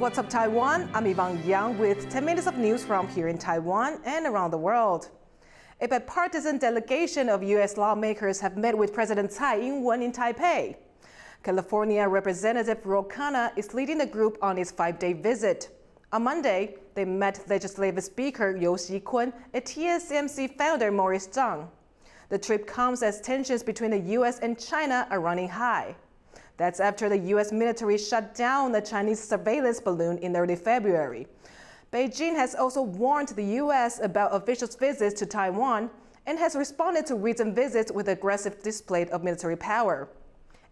What's up, Taiwan? I'm Yvonne with 10 minutes of news from here in Taiwan and around the world. A bipartisan delegation of U.S. lawmakers have met with President Tsai Ing-wen in Taipei. California Representative Ro Khanna is leading the group on its 5-day visit. On Monday, they met Legislative Speaker Yu Xi-kun and TSMC founder Morris Chang. The trip comes as tensions between the U.S. and China are running high. That's after the U.S. military shut down the Chinese surveillance balloon in early February. Beijing has also warned the U.S. about officials' visits to Taiwan and has responded to recent visits with aggressive display of military power.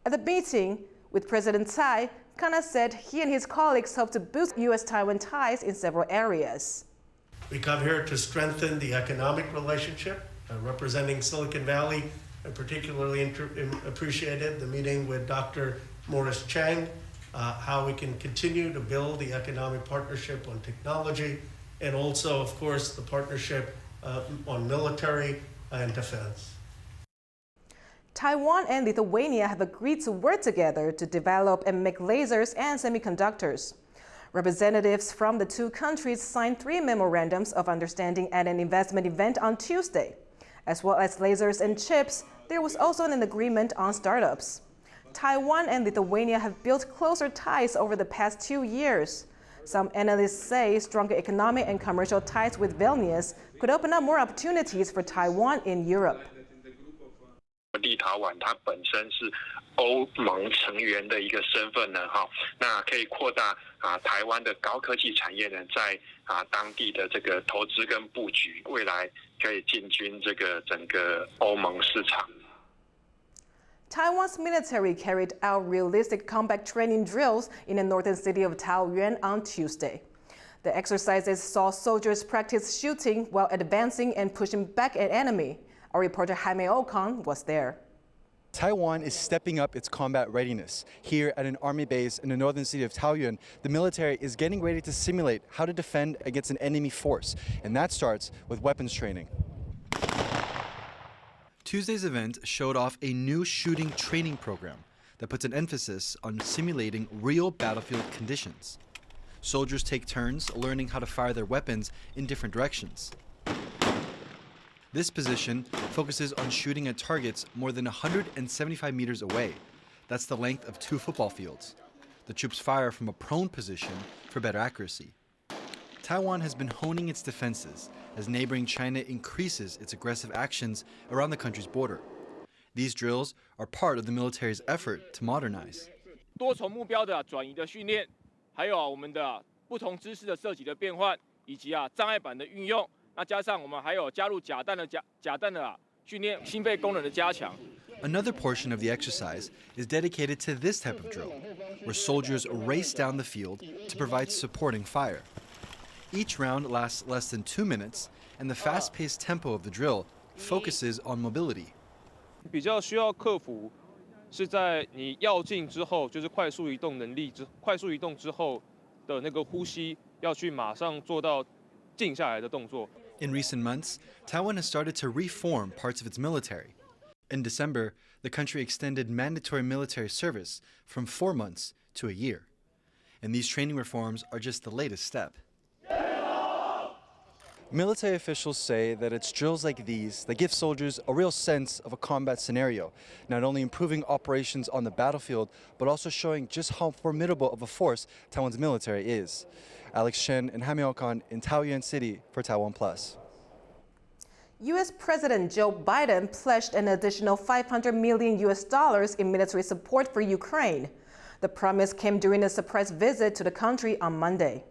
At the meeting with President Tsai, Khanna said he and his colleagues hope to boost U.S.-Taiwan ties in several areas. We come here to strengthen the economic relationship, representing Silicon Valley. I particularly appreciated the meeting with Dr. Morris Chang, how we can continue to build the economic partnership on technology, and also, of course, the partnership on military and defense. Taiwan and Lithuania have agreed to work together to develop and make lasers and semiconductors. Representatives from the two countries signed 3 memorandums of understanding at an investment event on Tuesday. As well as lasers and chips, there was also an agreement on startups. Taiwan and Lithuania have built closer ties over the past 2 years. Some analysts say stronger economic and commercial ties with Vilnius could open up more opportunities for Taiwan in Europe. 立陶宛它本身是欧盟成员的一个身份呢，那可以扩大台湾的高科技产业呢，在当地的这个投资跟布局，未来可以进军这个整个欧盟市场。 Taiwan's military carried out realistic combat training drills in the northern city of Taoyuan on Tuesday. The exercises saw soldiers practice shooting while advancing and pushing back an enemy. Our reporter Jaime Ocon was there. Taiwan is stepping up its combat readiness. Here at an army base in the northern city of Taoyuan, the military is getting ready to simulate how to defend against an enemy force, and that starts with weapons training. Tuesday's event showed off a new shooting training program that puts an emphasis on simulating real battlefield conditions. Soldiers take turns learning how to fire their weapons in different directions. This position focuses on shooting at targets more than 175 meters away. That's the length of 2 football fields. The troops fire from a prone position for better accuracy. Taiwan has been honing its defenses as neighboring China increases its aggressive actions around the country's border. These drills are part of the military's effort to modernize. 多重目标的转移的训练，还有我们的不同姿势的射击的变换，以及障碍板的运用。 那加上我们还有加入假弹的训练，心肺功能的加强。 Another portion of the exercise is dedicated to this type of drill, where soldiers race down the field to provide supporting fire. Each round lasts less than 2 minutes, and the fast-paced tempo of the drill focuses on mobility. 比较需要克服是在你要进之后，就是快速移动能力快速移动之后的那个呼吸，要去马上做到静下来的动作。 In recent months, Taiwan has started to reform parts of its military. In December, the country extended mandatory military service from 4 months to a year. And these training reforms are just the latest step. Military officials say that it's drills like these that give soldiers a real sense of a combat scenario, not only improving operations on the battlefield, but also showing just how formidable of a force Taiwan's military is. Alex Chen and Jaime Ocon in Taoyuan City for TaiwanPlus. U.S. President Joe Biden pledged an additional $500 million in military support for Ukraine. The promise came during a surprise visit to the country on Monday.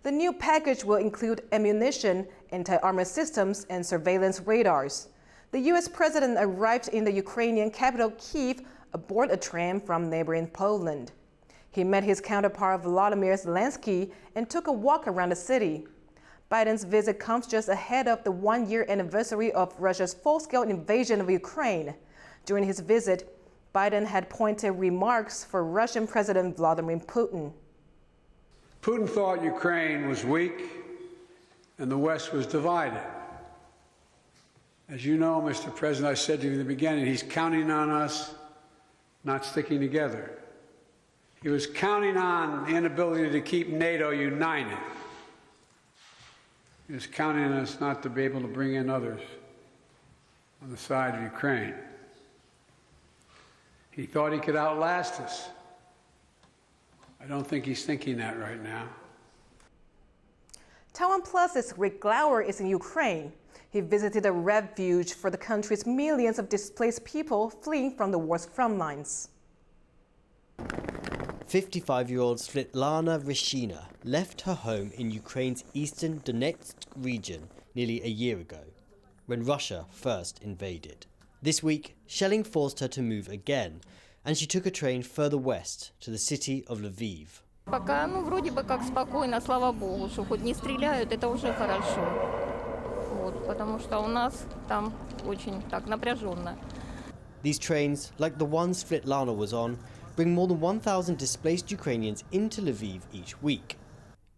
The new package will include ammunition, anti-armor systems, and surveillance radars. The U.S. president arrived in the Ukrainian capital Kyiv aboard a tram from neighboring Poland. He met his counterpart Volodymyr Zelensky and took a walk around the city. Biden's visit comes just ahead of the 1-year anniversary of Russia's full-scale invasion of Ukraine. During his visit, Biden had pointed remarks for Russian President Vladimir Putin. Putin thought Ukraine was weak and the West was divided. As you know, Mr. President, I said to you in the beginning, he's counting on us not sticking together. He was counting on the inability to keep NATO united. He was counting on us not to be able to bring in others on the side of Ukraine. He thought he could outlast us. I don't think he's thinking that right now. TaiwanPlus's Rick Glauer is in Ukraine. He visited a refuge for the country's millions of displaced people fleeing from the war's front lines. 55-year-old Svetlana Rishina left her home in Ukraine's eastern Donetsk region nearly a year ago, when Russia first invaded. This week, shelling forced her to move again, and she took a train further west to the city of Lviv. Пока, вроде бы как спокойно, слава богу, что хоть не стреляют, это уже хорошо. Вот, потому что у нас там очень так напряженно. These trains, like the one Svetlana was on, bring more than 1,000 displaced Ukrainians into Lviv each week.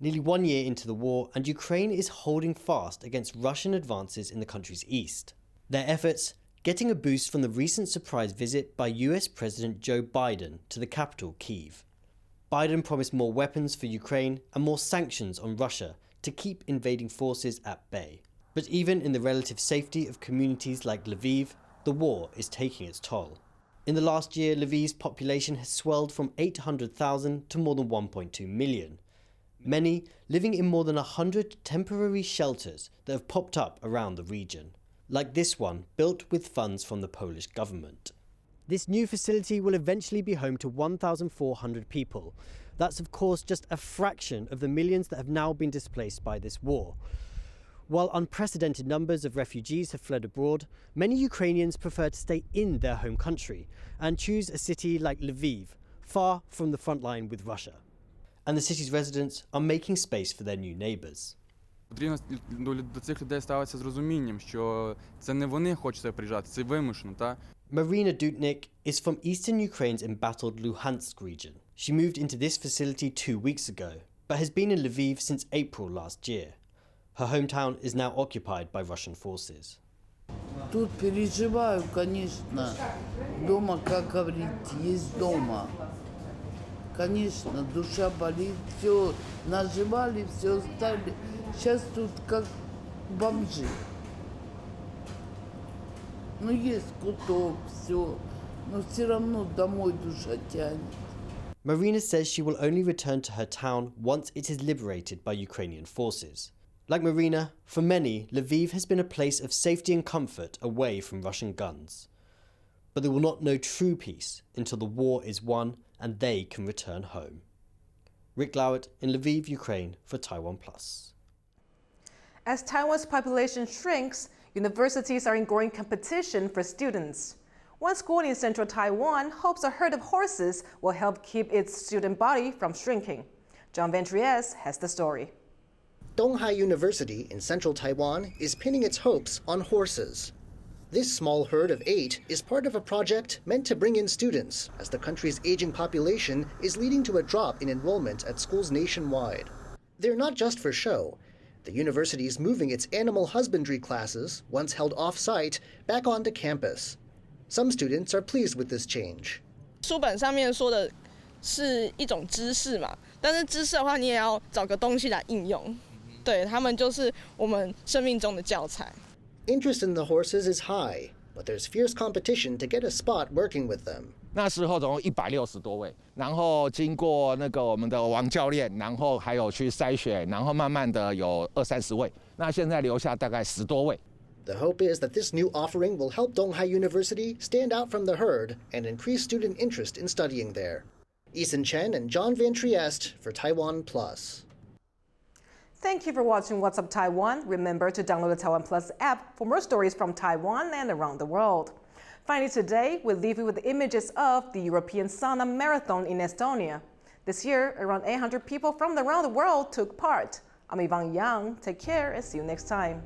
Nearly 1 year into the war, and Ukraine is holding fast against Russian advances in the country's east. Their efforts getting a boost from the recent surprise visit by US President Joe Biden to the capital, Kyiv. Biden promised more weapons for Ukraine and more sanctions on Russia to keep invading forces at bay. But even in the relative safety of communities like Lviv, the war is taking its toll. In the last year, Lviv's population has swelled from 800,000 to more than 1.2 million. Many living in more than 100 temporary shelters that have popped up around the region, like this one built with funds from the Polish government. This new facility will eventually be home to 1,400 people. That's of course just a fraction of the millions that have now been displaced by this war. While unprecedented numbers of refugees have fled abroad, many Ukrainians prefer to stay in their home country and choose a city like Lviv, far from the front line with Russia. And the city's residents are making space for their new neighbours. Потрібно до цих людей ставитися з розумінням, що це не вони хочуть приїжджати, це вимушено, та? Marina Dutnik is from eastern Ukraine's embattled Luhansk region. She moved into this facility 2 weeks ago, but has been in Lviv since April last year. Her hometown is now occupied by Russian forces. Тут переживаю, конечно. Дома, как говорить, есть дома. Конечно, душа болит, все наживали, все оставили. Сейчас тут как бомжи. Ну, есть куток, все. Но все равно домой душа тянет. Marina says she will only return to her town once it is liberated by Ukrainian forces. Like Marina, for many, Lviv has been a place of safety and comfort away from Russian guns. But they will not know true peace until the war is won and they can return home. Rick Glauer in Lviv, Ukraine for TaiwanPlus. As Taiwan's population shrinks, universities are in growing competition for students. One school in central Taiwan hopes a herd of horses will help keep its student body from shrinking. John Ventriez has the story. Donghai University in central Taiwan is pinning its hopes on horses. This small herd of 8 is part of a project meant to bring in students, as the country's aging population is leading to a drop in enrollment at schools nationwide. They're not just for show. The university is moving its animal husbandry classes, once held off-site, back onto campus. Some students are pleased with this change. 书本上面说的是一种知识嘛，但是知识的话，你也要找个东西来应用。对，他们就是我们生命中的教材。 Interest in the horses is high, but there's fierce competition to get a spot working with them. 那时候总共160多位，然后经过我们的王教练，然后还有去筛选，然后慢慢的有20-30位，那现在留下大概10多位。 The hope is that this new offering will help Donghai University stand out from the herd and increase student interest in studying there. Eason Chen and John Van Trieste for TaiwanPlus. Thank you for watching What's Up Taiwan. Remember to download the TaiwanPlus app for more stories from Taiwan and around the world. Finally today, we'll leave you with the images of the European Sauna Marathon in Estonia. This year, around 800 people from around the world took part. I'm Yvonne. Take care and see you next time.